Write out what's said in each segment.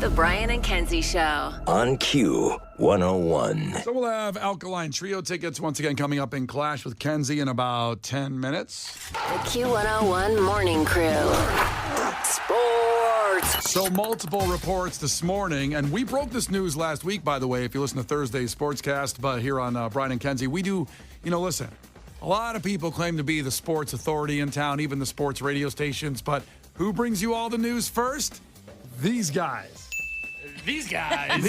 The Brian and Kenzie Show. On Q101. So we'll have Alkaline Trio tickets once again coming up in Clash with Kenzie in about 10 minutes. The Q101 Morning Crew. Sports. So multiple reports this morning, and we broke this news last week, by the way, if you listen to Thursday's Sportscast, but here on Brian and Kenzie, we do, listen, a lot of people claim to be the sports authority in town, even the sports radio stations, but who brings you all the news first? These guys. These guys.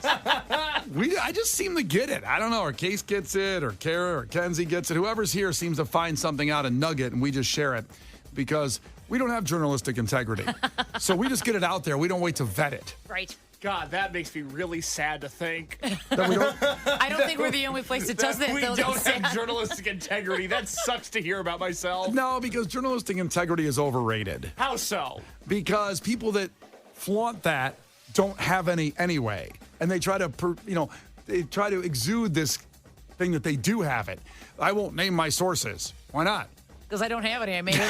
I just seem to get it. I don't know, or Case gets it, or Kara, or Kenzie gets it. Whoever's here seems to find something out, a nugget, and we just share it because we don't have journalistic integrity. So we just get it out there. We don't wait to vet it. Right. God, that makes me really sad to think. That we don't, I don't think we're the only place that does that. We don't have journalistic integrity. That sucks to hear about myself. no, because journalistic integrity is overrated. How so? Because people that flaunt that don't have any anyway, and they try to, exude this thing that they do have it. I won't name my sources. Why not? Because I don't have any. I made it up.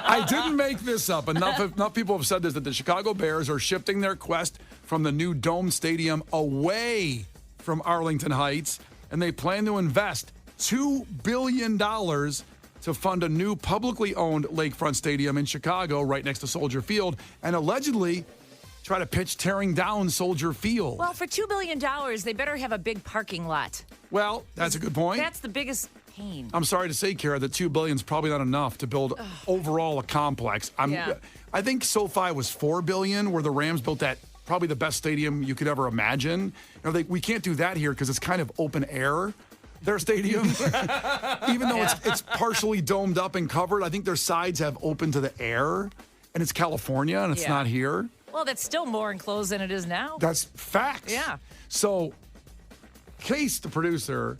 I didn't make this up. Enough people have said this, that the Chicago Bears are shifting their quest from the new Dome Stadium away from Arlington Heights, and they plan to invest $2 billion to fund a new publicly owned lakefront stadium in Chicago right next to Soldier Field, and allegedly try to pitch tearing down Soldier Field. Well, for $2 billion, they better have a big parking lot. Well, that's a good point. That's the biggest pain. I'm sorry to say, Kara, that $2 billion is probably not enough to build overall a complex. I think SoFi was $4 billion, where the Rams built that probably the best stadium you could ever imagine. We can't do that here because it's kind of open air, their stadium. Even though it's partially domed up and covered, I think their sides have open to the air, and it's California, and it's not here. Well, that's still more enclosed than it is now. That's facts. Yeah. So, Case, the producer,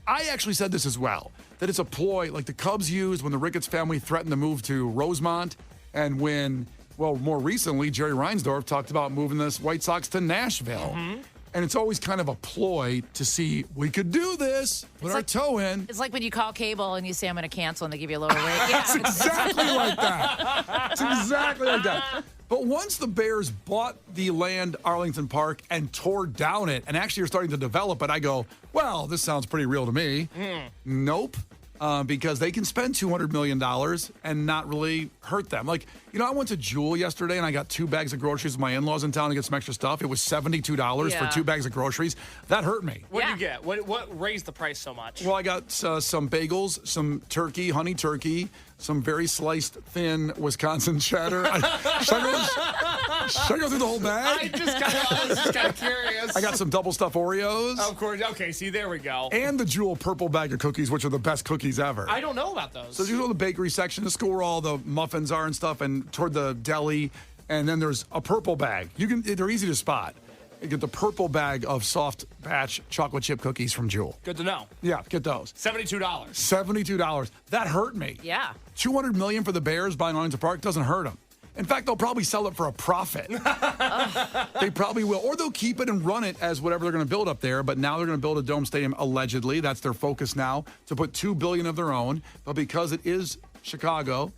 I actually said this as well, that it's a ploy like the Cubs used when the Ricketts family threatened to move to Rosemont, and when, more recently, Jerry Reinsdorf talked about moving the White Sox to Nashville. Mm-hmm. And it's always kind of a ploy to see, we could do this, put our toe in. It's like when you call cable and you say, I'm going to cancel, and they give you a lower rate. It's exactly like that. It's exactly like that. But once the Bears bought the land, Arlington Park, and tore down it, and actually are starting to develop it, I go, well, this sounds pretty real to me. Nope. Because they can spend $200 million and not really hurt them. I went to Jewel yesterday and I got 2 bags of groceries with my in-laws in town to get some extra stuff. It was $72 for 2 bags of groceries. That hurt me. What did you get? What raised the price so much? Well, I got some bagels, some turkey, honey turkey, some very sliced thin Wisconsin cheddar. Should I go through the whole bag? I was just kind of curious. I got some double stuffed Oreos. Of course. Okay, see, there we go. And the Jewel purple bag of cookies, which are the best cookies ever. I don't know about those. So you go to the bakery section, the school where all the muffins are and stuff, and toward the deli, and then there's a purple bag. They're easy to spot. You get the purple bag of soft batch chocolate chip cookies from Jewel. Good to know. Yeah, get those. $72. $72. That hurt me. Yeah. $200 million for the Bears buying Arlington Park doesn't hurt them. In fact, they'll probably sell it for a profit. They probably will. Or they'll keep it and run it as whatever they're going to build up there. But now they're going to build a dome stadium, allegedly. That's their focus now, to put $2 billion of their own. But because it is Chicago,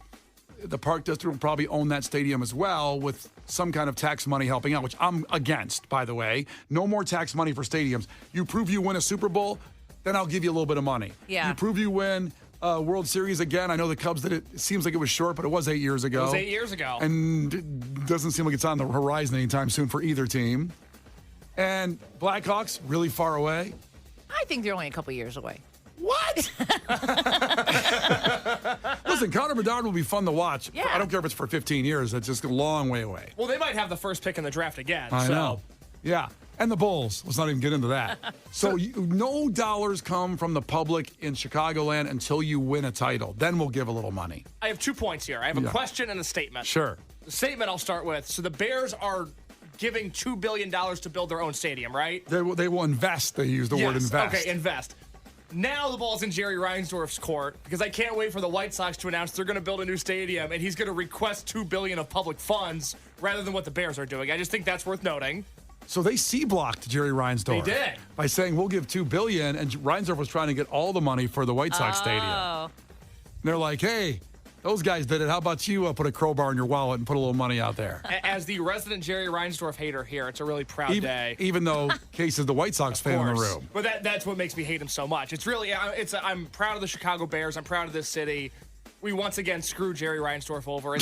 the Park District will probably own that stadium as well, with some kind of tax money helping out, which I'm against, by the way. No more tax money for stadiums. You prove you win a Super Bowl, then I'll give you a little bit of money. Yeah. You prove you win World Series again. I know the Cubs did it. It seems like it was short, but it was 8 years ago. It was 8 years ago. And it doesn't seem like it's on the horizon anytime soon for either team. And Blackhawks, really far away. I think they're only a couple years away. What? Listen, Connor Bedard will be fun to watch. Yeah. I don't care if it's for 15 years. It's just a long way away. Well, they might have the first pick in the draft again. I know. Yeah. And the Bulls. Let's not even get into that. So no dollars come from the public in Chicagoland until you win a title. Then we'll give a little money. I have 2 points here. I have a question and a statement. Sure. The statement I'll start with. So the Bears are giving $2 billion to build their own stadium, right? They will invest. They use the word invest. Okay, invest. Now the ball's in Jerry Reinsdorf's court, because I can't wait for the White Sox to announce they're going to build a new stadium, and he's going to request $2 billion of public funds rather than what the Bears are doing. I just think that's worth noting. So they C-blocked Jerry Reinsdorf. They did. By saying, we'll give $2 billion, and Reinsdorf was trying to get all the money for the White Sox stadium. And they're like, hey, Those guys did it. How about you put a crowbar in your wallet and put a little money out there? As the resident Jerry Reinsdorf hater here, it's a really proud day. Even though Case is the White Sox fan in the room. But that's what makes me hate him so much. It's really, I'm proud of the Chicago Bears. I'm proud of this city. We once again screwed Jerry Reinsdorf over.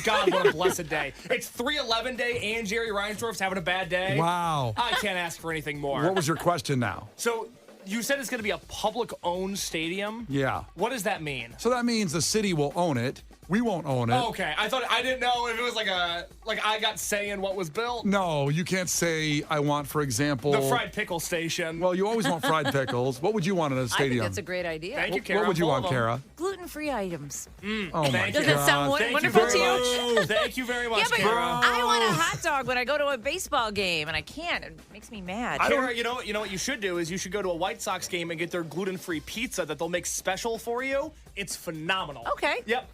God, what a blessed day. It's 3/11 day and Jerry Reinsdorf's having a bad day. Wow. I can't ask for anything more. What was your question now? So you said it's going to be a public-owned stadium? Yeah. What does that mean? So that means the city will own it. We won't own it. Oh, okay. I didn't know if it was like I got say in what was built. No, you can't say I want, for example, The fried pickle station. Well, you always want fried pickles. What would you want in a I think stadium? that's a great idea. Thank you, Kara. What would you Full want, of 'em. Kara? Gluten-free items. Oh my Does God. that sound Thank wonderful you to very you? much. Thank you very much, Yeah, but Kara. I want a hot dog when I go to a baseball game, and I can't. It makes me mad. Kara, you know what you should do is you should go to a White Sox game and get their gluten-free pizza that they'll make special for you. It's phenomenal. Okay. Yep.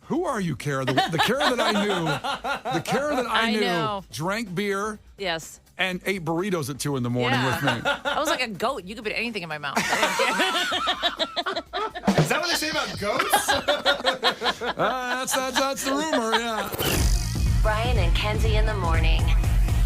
Who are you, Kara? The Kara that I knew, the Kara that I I knew, know. drank beer Yes. and ate burritos at 2 in the morning Yeah. with me. I was like a goat. You could put anything in my mouth. Is that what they say about goats? That's the rumor, yeah. Brian and Kenzie in the morning.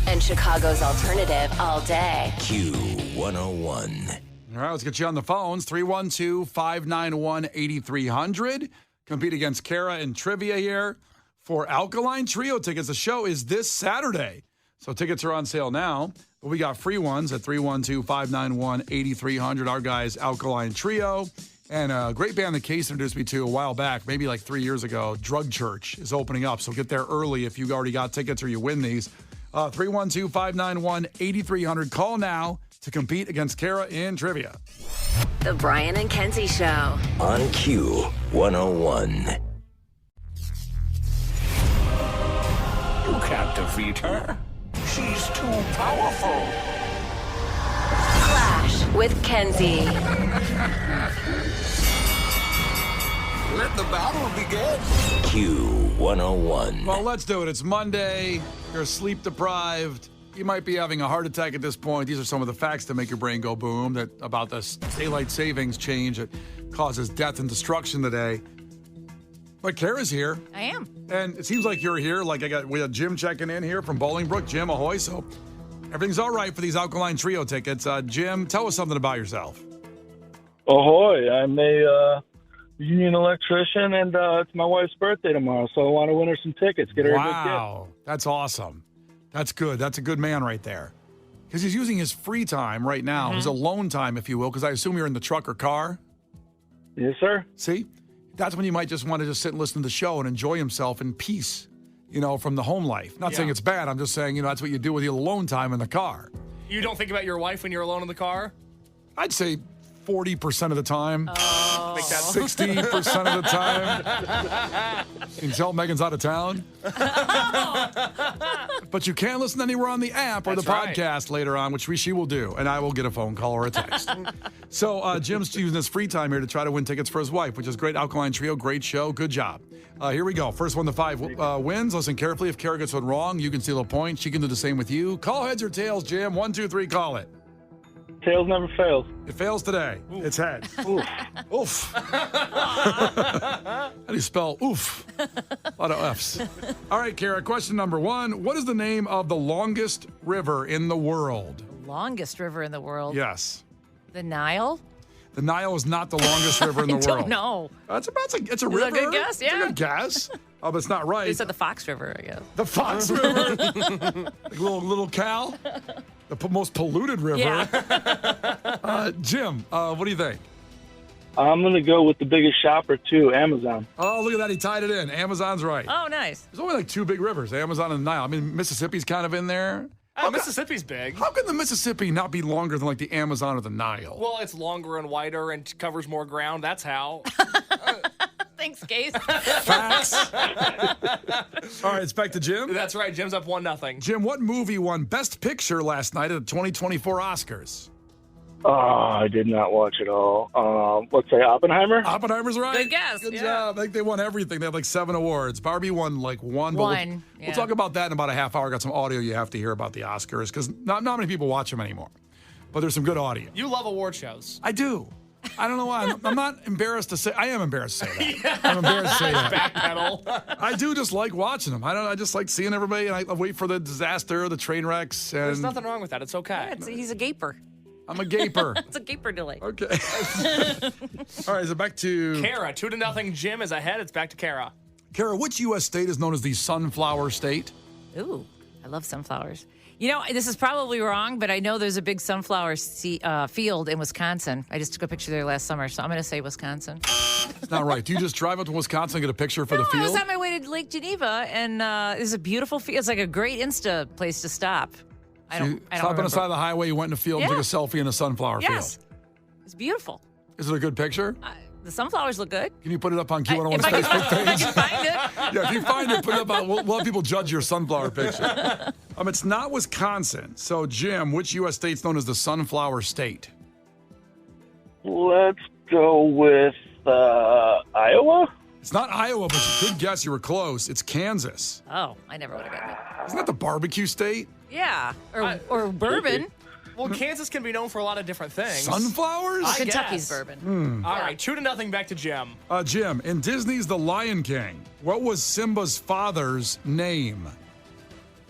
And Chicago's alternative all day. Q101. All right, let's get you on the phones. 312-591-8300. Compete against Kara in trivia here for Alkaline Trio tickets. The show is this Saturday. So tickets are on sale now. But we got free ones at 312-591-8300. Our guys, Alkaline Trio. And a great band that Case introduced me to a while back, maybe like 3 years ago, Drug Church, is opening up. So get there early if you already got tickets or you win these. 312-591-8300. Call now to compete against Kara in trivia. The Brian and Kenzie Show. On Q101. You can't defeat her. She's too powerful. Clash with Kenzie. Let the battle begin. Q101. Well, let's do it. It's Monday. You're sleep deprived. You might be having a heart attack at this point. These are some of the facts that make your brain go boom about the daylight savings change that causes death and destruction today. But Kara's here. I am. And it seems like you're here. We had Jim checking in here from Bolingbrook. Jim, ahoy. So everything's all right for these Alkaline Trio tickets. Jim, tell us something about yourself. Ahoy, I'm a union electrician, and it's my wife's birthday tomorrow, so I want to win her some tickets, get her a good gift. Wow, that's awesome. That's good. That's a good man right there. Because he's using his free time right now, his alone time, if you will, because I assume you're in the truck or car. Yes, sir. See? That's when you might just want to just sit and listen to the show and enjoy himself in peace, from the home life. Not saying it's bad. I'm just saying, that's what you do with your alone time in the car. You don't think about your wife when you're alone in the car? I'd say 40% of the time. I think that's 60% of the time. You can tell Megan's out of town. But you can listen anywhere on the app or the That's right. podcast later on, which she will do, and I will get a phone call or a text. So Jim's using his free time here to try to win tickets for his wife, which is great. Alkaline Trio, great show. Good job. Here we go. First one to 5 wins. Listen carefully. If Kara gets one wrong, you can steal a point. She can do the same with you. Call heads or tails, Jim. 1, 2, 3, call it. Tails never fails. It fails today. Oof. It's heads. Oof. Oof. How do you spell oof? A lot of F's. All right, Kara, question number 1. What is the name of the longest river in the world? Longest river in the world. Yes. The Nile? The Nile is not the longest river in the I world. don't know. It's a that a river. good guess? It's a Yeah. good guess. Oh, but it's not right. They said the Fox River, I guess. The Fox River. Like little Cal. The most polluted river. Yeah. Jim, what do you think? I'm going to go with the biggest shopper, too, Amazon. Oh, look at that. He tied it in. Amazon's right. Oh, nice. There's only like 2 big rivers, Amazon and the Nile. I mean, Mississippi's kind of in there. Mississippi's big. How can the Mississippi not be longer than like the Amazon or the Nile? Well, it's longer and wider and covers more ground. That's how. Thanks, Case. Facts. All right, it's back to Jim. That's right. Jim's up 1-0. Jim, what movie won Best Picture last night at the 2024 Oscars? Oh, I did not watch it all. Let's say Oppenheimer. Oppenheimer's right. Good guess, Good yeah. job. I think they won everything. They had like 7 awards. Barbie won like 1. But One, we'll yeah. talk about that in about a half hour. Got some audio you have to hear about the Oscars because not many people watch them anymore. But there's some good audio. You love award shows. I do. I don't know why. I'm not embarrassed to say. I am embarrassed to say that. I'm embarrassed to say that. Backpedal. I do just like watching them. I just like seeing everybody, and I wait for the disaster, the train wrecks. And There's nothing wrong with that. It's okay. He's a gaper. I'm a gaper. It's a gaper delay. Okay. All right, is it back to Kara, 2-0. Jim is ahead. It's back to Kara. Kara? Which U.S. state is known as the Sunflower State? Ooh, I love sunflowers. You know, this is probably wrong, but I know there's a big sunflower field in Wisconsin. I just took a picture there last summer, so I'm going to say Wisconsin. It's not right. Do you just drive up to Wisconsin and get a picture for the I was field? on my way to Lake Geneva, and it's a beautiful field. It's like a great Insta place to stop. I don't Stop on the remember. side of the highway, you went in the field and Yeah. took a selfie in a sunflower Yes, field. it's beautiful. Is it a good picture? The sunflowers look good. Can you put it up on If Q101's I Facebook can page? find it. Yeah, if you find it, put it up on. We'll have people judge your sunflower picture. It's not Wisconsin. So, Jim, which U.S. state's known as the Sunflower State? Let's go with Iowa. It's not Iowa, but you could guess. You were close. It's Kansas. Oh, I never would have gotten it. Isn't that the barbecue state? Yeah, or bourbon. Well, Kansas can be known for a lot of different things. Sunflowers? I Kentucky's guess. bourbon. All right, 2-0 back to Jim. Jim, in Disney's The Lion King, what was Simba's father's name?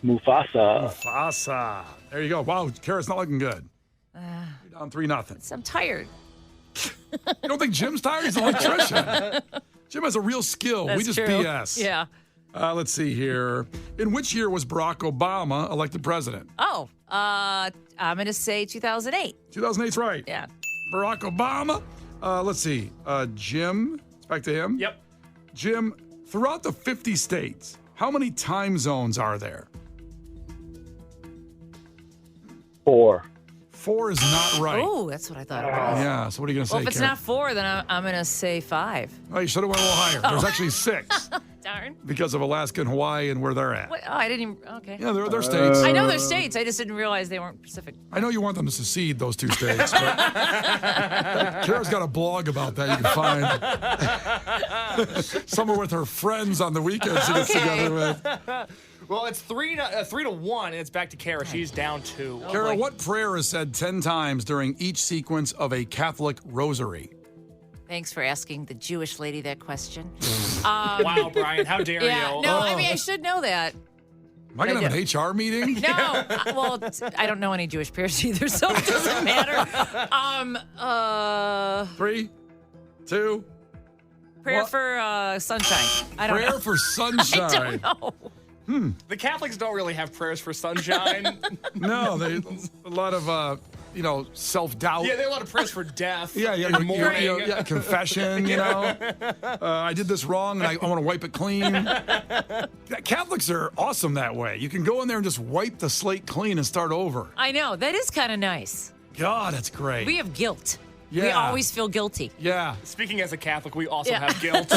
Mufasa. Mufasa. There you go. Wow, Kara's not looking good. You're down 3-0. So I'm tired. You don't think Jim's tired? He's an electrician. Jim has a real skill. That's We just true. BS. Yeah. Let's see here. In which year was Barack Obama elected president? Oh, I'm going to say 2008. 2008's right. Yeah. Barack Obama. Let's see. Jim, it's back to him. Yep. Jim, throughout the 50 states, how many time zones are there? 4. 4 is not right. Oh, that's what I thought it was. Yeah, so what are you going to say, Well, if it's Karen? not 4, then I'm going to say 5. Oh, you should have went a little higher. There's actually 6 Darn. because of Alaska and Hawaii and where they're at. What? Oh, I didn't even. Okay. Yeah, they're states. I know they're states. I just didn't realize they weren't Pacific. I know you want them to secede, those 2 states, but Kara's got a blog about that you can find. Somewhere with her friends on the weekends she gets together with. Well, it's 3-1, and it's back to Kara. She's down 2. Kara, what prayer is said 10 times during each sequence of a Catholic rosary? Thanks for asking the Jewish lady that question. Wow, Brian, how dare Yeah. you? No, I mean, I should know that. Am I going to have an HR meeting? No. I don't know any Jewish prayers either, so it doesn't matter. 3, 2, Prayer What? for sunshine. I don't prayer know. for sunshine. I don't know. The Catholics don't really have prayers for sunshine. No, a lot of, self-doubt. Yeah, they have a lot of prayers for death. Yeah, and mourning. confession, I did this wrong and I want to wipe it clean. Catholics are awesome that way. You can go in there and just wipe the slate clean and start over. I know. That is kind of nice. God, that's great. We have guilt. We Yeah. always feel guilty. Yeah. Speaking as a Catholic, we also Yeah. have guilt.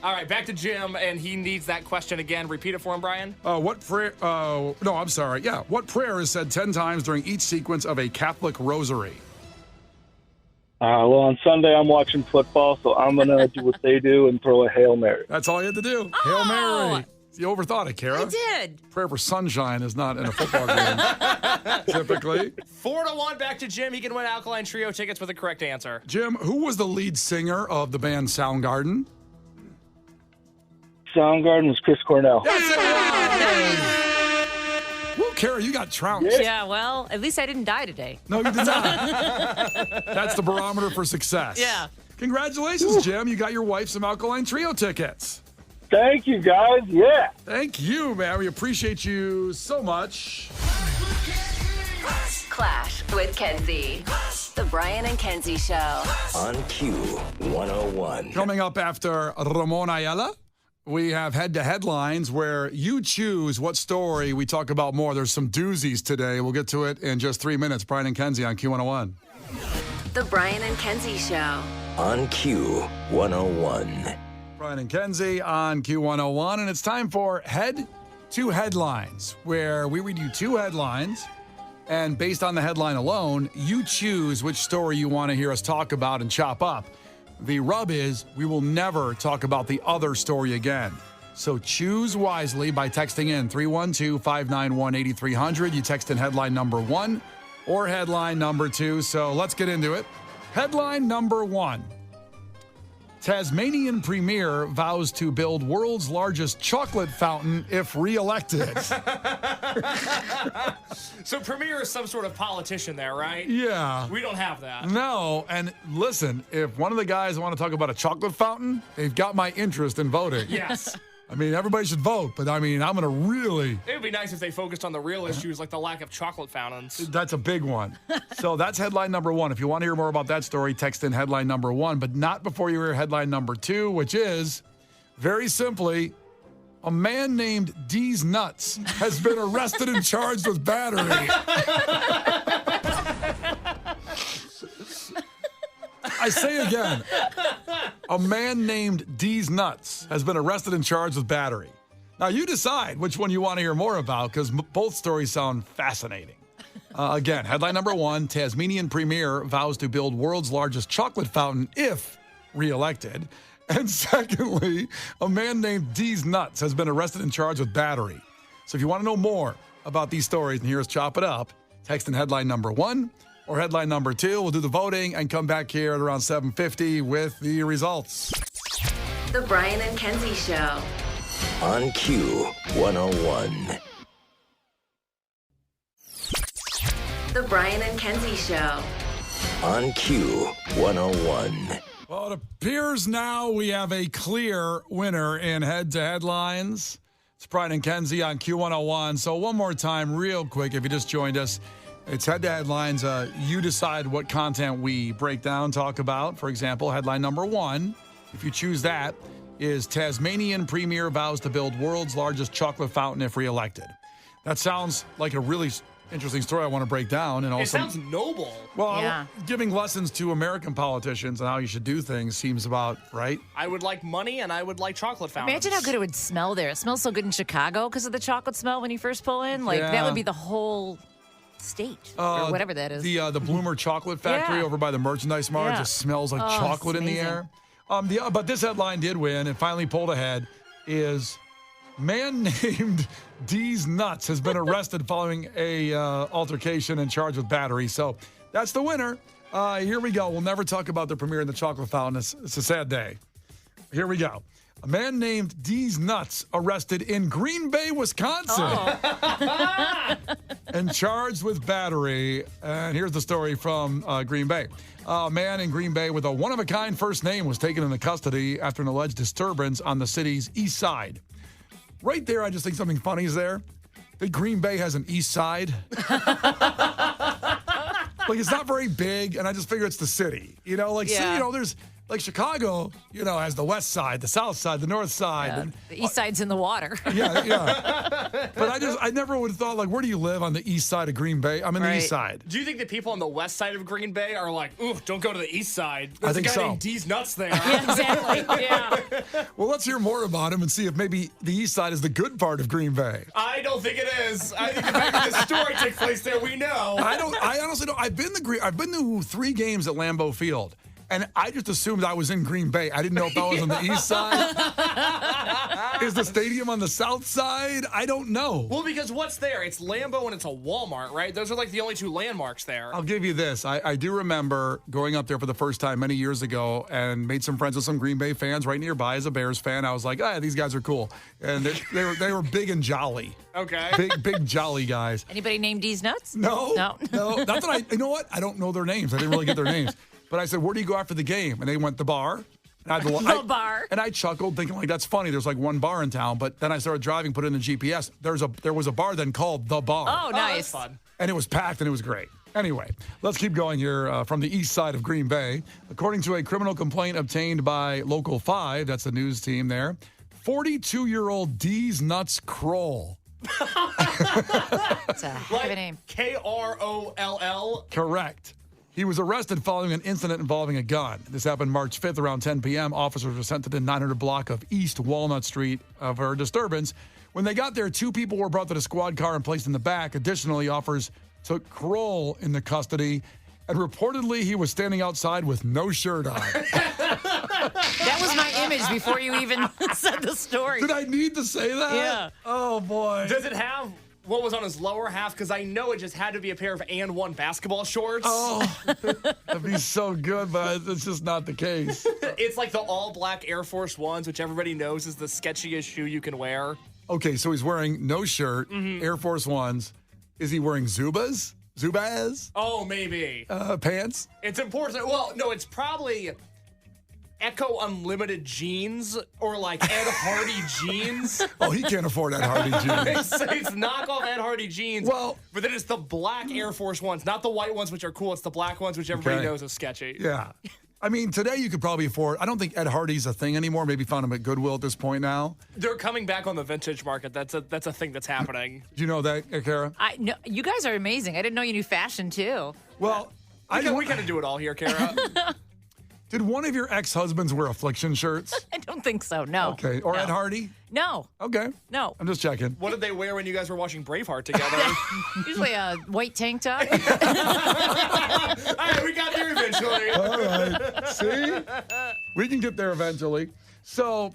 All right, back to Jim, and he needs that question again. Repeat it for him, Brian. What prayer? No, I'm sorry. Yeah. What prayer is said 10 times during each sequence of a Catholic rosary? Well, on Sunday I'm watching football, so I'm going to do what they do and throw a Hail Mary. That's all you had to do. Hail Mary. You overthought it, Kara. I did. Prayer for sunshine is not in a football game, typically. 4-1, back to Jim. He can win Alkaline Trio tickets with the correct answer. Jim, who was the lead singer of the band Soundgarden? Soundgarden was Chris Cornell. Woo, Kara, you got trounced. Yeah, well, at least I didn't die today. No, you did not. That's the barometer for success. Yeah. Congratulations, Jim. You got your wife some Alkaline Trio tickets. Thank you, guys. Yeah. Thank you, man. We appreciate you so much. Clash with Kenzie. The Brian and Kenzie Show. On Q101. Coming up after Ramon Ayala, we have head-to-headlines where you choose what story we talk about more. There's some doozies today. We'll get to it in just 3 minutes. Brian and Kenzie on Q101. The Brian and Kenzie Show. On Q101. Brian and Kenzie on Q101, and it's time for Head to Headlines, where we read you 2 headlines, and based on the headline alone, you choose which story you want to hear us talk about and chop up. The rub is we will never talk about the other story again. So choose wisely by texting in 312-591-8300. You text in headline number 1 or headline number 2. So let's get into it. Headline number 1. Tasmanian Premier vows to build world's largest chocolate fountain if reelected. So Premier is some sort of politician there, right? Yeah. We don't have that. No, and listen, if one of the guys want to talk about a chocolate fountain, they've got my interest in voting. Yes. I mean, everybody should vote, but I mean, I'm going to really... It would be nice if they focused on the real issues like the lack of chocolate fountains. That's a big one. So that's headline number 1. If you want to hear more about that story, text in headline number 1, but not before you hear headline number 2, which is, very simply, a man named Deez Nuts has been arrested and charged with battery. I say again, a man named Deez Nuts has been arrested and charged with battery. Now, you decide which one you want to hear more about, because both stories sound fascinating. Again, headline number 1, Tasmanian Premier vows to build world's largest chocolate fountain if reelected. And secondly, a man named Deez Nuts has been arrested and charged with battery. So if you want to know more about these stories and hear us chop it up, text in headline number 1 or headline number 2. We'll do the voting and come back here at around 7:50 with the results. The Brian and Kenzie Show. On Q101. The Brian and Kenzie Show. On Q101. Well, it appears now we have a clear winner in head-to-head lines. It's Brian and Kenzie on Q101. So one more time, real quick, if you just joined us, it's head-to-head lines. You decide what content we break down, talk about. For example, headline number 1, if you choose that, is Tasmanian Premier vows to build world's largest chocolate fountain if reelected. That sounds like a really interesting story I want to break down. And also, It sounds noble. well, Yeah. giving lessons to American politicians on how you should do things seems about right. I would like money and I would like chocolate fountains. Imagine how good it would smell there. It smells so good in Chicago because of the chocolate smell when you first pull in. Like, Yeah. that would be the whole state or whatever that is. The Bloomer Chocolate Factory Yeah. over by the merchandise mart Yeah. just smells like Oh, chocolate it's in the air. But this headline did win and finally pulled ahead is man named Deez Nuts has been arrested following a altercation and charged with battery. So that's the winner. Here we go. We'll never talk about the premiere in the chocolate fountain. It's a sad day. Here we go. A man named Deez Nuts arrested in Green Bay, Wisconsin, and charged with battery. And here's the story from Green Bay. A man in Green Bay with a one-of-a-kind first name was taken into custody after an alleged disturbance on the city's east side. Right there, I just think something funny is there. That Green Bay has an east side. Like, it's not very big, and I just figure it's the city. You know, like, Yeah. so, you know, there's, like, Chicago, you know, has the west side, the south side, the north side. Yeah, And, the east side's in the water. yeah. But I never would have thought, like, where do you live on the east side of Green Bay? I'm in the east Right. side. Do you think the people on the west side of Green Bay are like, ooh, don't go to the east side? There's think a guy so. named Deez Nuts there. Yeah, exactly. Yeah. Well, let's hear more about him and see if maybe the east side is the good part of Green Bay. I don't think it is. I think the fact that the story takes place there, we know. I honestly don't. I've been to 3 games at Lambeau Field, and I just assumed I was in Green Bay. I didn't know if I was on the east side. Is the stadium on the south side? I don't know. Well, because what's there? It's Lambeau and it's a Walmart, right? Those are like the only 2 landmarks there. I'll give you this. I do remember going up there for the first time many years ago and made some friends with some Green Bay fans right nearby. As a Bears fan, I was like, these guys are cool. And they were big and jolly. Okay. Big jolly guys. Anybody named Deez Nuts? No. No. Not that you know what? I don't know their names. I didn't really get their names. But I said, where do you go after the game? And they went the bar. And I had The bar. And I chuckled, thinking, like, that's funny. There's like one bar in town. But then I started driving, put it in the GPS. There was a bar then called The Bar. Oh, That's nice. fun. And it was packed and it was great. Anyway, let's keep going here from the east side of Green Bay. According to a criminal complaint obtained by Local 5, that's the news team there, 42-year-old Deez Nuts Kroll. It's a heck of a name. Kroll. Correct. He was arrested following an incident involving a gun. This happened March 5th around 10 p.m. Officers were sent to the 900 block of East Walnut Street for a disturbance. When they got there, 2 people were brought to the squad car and placed in the back. Additionally, officers took Kroll into custody, and reportedly he was standing outside with no shirt on. That was my image before you even said the story. Did I need to say that? Yeah. Oh, boy. Does it have what was on his lower half because I know it just had to be a pair of and one basketball shorts. Oh, that'd be so good, but it's just not the case. It's like the all black Air Force Ones, which everybody knows is the sketchiest shoe you can wear. Okay, so he's wearing no shirt, Air Force Ones. Is he wearing Zubaz? Zubaz? Oh, maybe. Pants? It's important. Well, no, it's probably Echo Unlimited jeans or like Ed Hardy jeans. Oh, he can't afford Ed Hardy jeans. It's knockoff Ed Hardy jeans. Well, but then it's the black Air Force Ones, not the white ones, which are cool. It's the black ones, which everybody Okay. knows is sketchy. Yeah. I mean, today you could probably afford. I don't think Ed Hardy's a thing anymore. Maybe found him at Goodwill at this point now. They're coming back on the vintage market. That's a thing that's happening. Do you know that, Kara? No, you guys are amazing. I didn't know you knew fashion too. Well, We kind of do it all here, Kara. Did one of your ex-husbands wear Affliction shirts? I don't think so. No. Okay. Or No. Ed Hardy? No. Okay. No. I'm just checking. What did they wear when you guys were watching Braveheart together? Usually a white tank top. All right, we got there eventually. All right. See? We can get there eventually. So,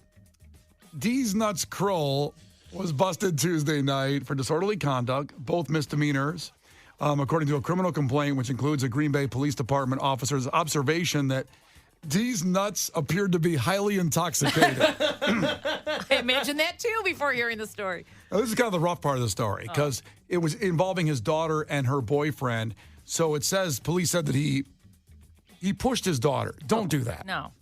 Deez Nuts Kroll was busted Tuesday night for disorderly conduct, both misdemeanors, according to a criminal complaint, which includes a Green Bay Police Department officer's observation that Deez Nuts appeared to be highly intoxicated. I imagined that too before hearing the story. Now, this is kind of the rough part of the story because it was involving his daughter and her boyfriend. So it says, police said that he pushed his daughter. Don't do that. No.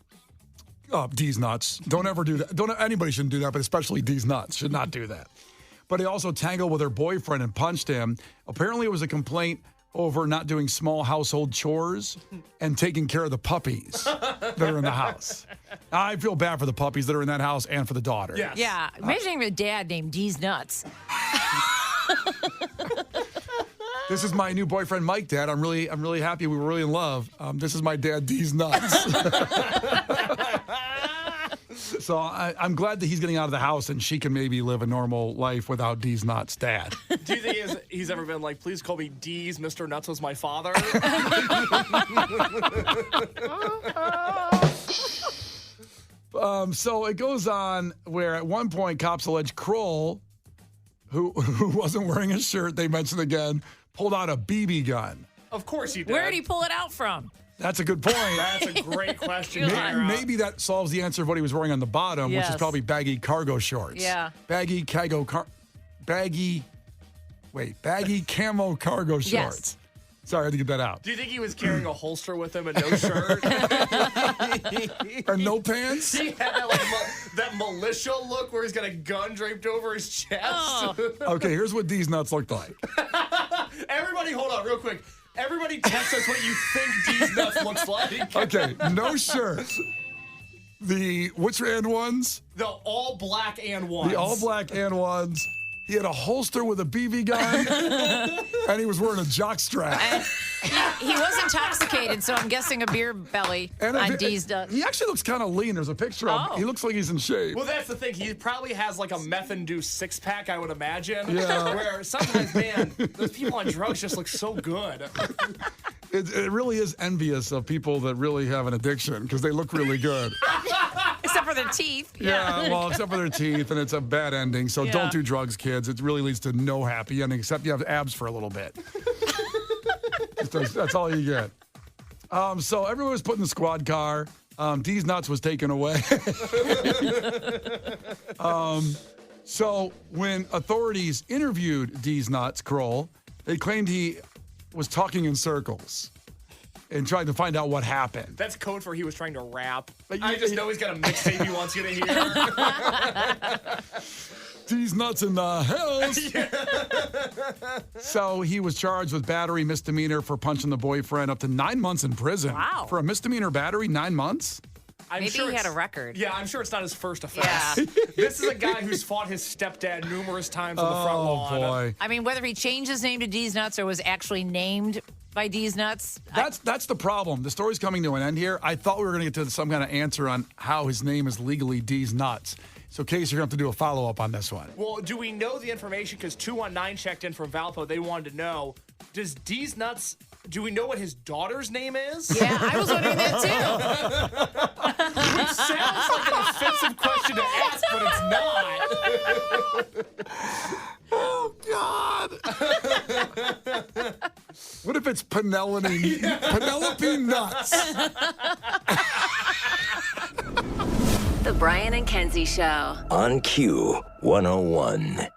Deez Nuts. Don't ever do that. Anybody shouldn't do that, but especially Deez Nuts should not do that. But he also tangled with her boyfriend and punched him. Apparently, it was a complaint over not doing small household chores and taking care of the puppies that are in the house. I feel bad for the puppies that are in that house and for the daughter. Yes. Yeah. Imagining a dad named Deez Nuts. This is my new boyfriend, Mike, Dad. I'm really happy. We were really in love. This is my dad, Deez Nuts. So I'm glad that he's getting out of the house and she can maybe live a normal life without Deez Nuts' dad. Do you think he's ever been like, please call me Deez, Mr. Nuts was my father? So it goes on where at one point cops allege Kroll, who wasn't wearing a shirt, they mentioned again, pulled out a BB gun. Of course he did. Where did he pull it out from? That's a good point. That's a great question, Kara. Maybe that solves the answer of what he was wearing on the bottom, which is Yes. probably baggy cargo shorts. Yeah. Baggy camo cargo shorts. Yes. Sorry, I had to get that out. Do you think he was carrying a holster with him and no shirt? And no pants? He had that militia look where he's got a gun draped over his chest. Oh. Okay, here's what Deez Nuts looked like. Everybody, hold on real quick. Everybody text us what you think Deez Nuts looks like. Okay, no shirt. Which and ones? The all black and ones. The all black and ones. He had a holster with a BB gun, and he was wearing a jock strap. He was intoxicated, so I'm guessing a beer belly And on Deez Nuts. He actually looks kind of lean. There's a picture of him. Oh. He looks like he's in shape. Well, that's the thing. He probably has like a meth-induced six-pack, I would imagine. Yeah. Where sometimes, man, those people on drugs just look so good. It really is envious of people that really have an addiction because they look really good. Except for their teeth. Yeah, well, except for their teeth, and it's a bad ending. So Yeah. don't do drugs, kids. It really leads to no happy ending, except you have abs for a little bit. That's all you get. So everyone was put in the squad car. Deez Nuts was taken away. So when authorities interviewed Deez Nuts, Kroll, they claimed he was talking in circles and trying to find out what happened. That's code for he was trying to rap. Like, I just know he's got a mixtape he wants you to hear. Deez Nuts in the house. So he was charged with battery misdemeanor for punching the boyfriend, up to 9 months in prison. Wow. For a misdemeanor battery, 9 months? I'm Maybe sure he had it's- a record. Yeah, I'm sure it's not his first offense. Yeah. This is a guy who's fought his stepdad numerous times on the front lawn. Oh, boy. I mean, whether he changed his name to Deez Nuts or was actually named by Deez Nuts. That's the problem. The story's coming to an end here. I thought we were going to get to some kind of answer on how his name is legally Deez Nuts. So, Case, you're going to have to do a follow-up on this one. Well, do we know the information? Because 219 checked in from Valpo. They wanted to know, does Deez Nuts, do we know what his daughter's name is? Yeah, I was wondering that too. Which sounds like an offensive question to ask, but it's not. Oh, God. it's Penelope Nuts. The Brian and Kenzie Show. On Q 101.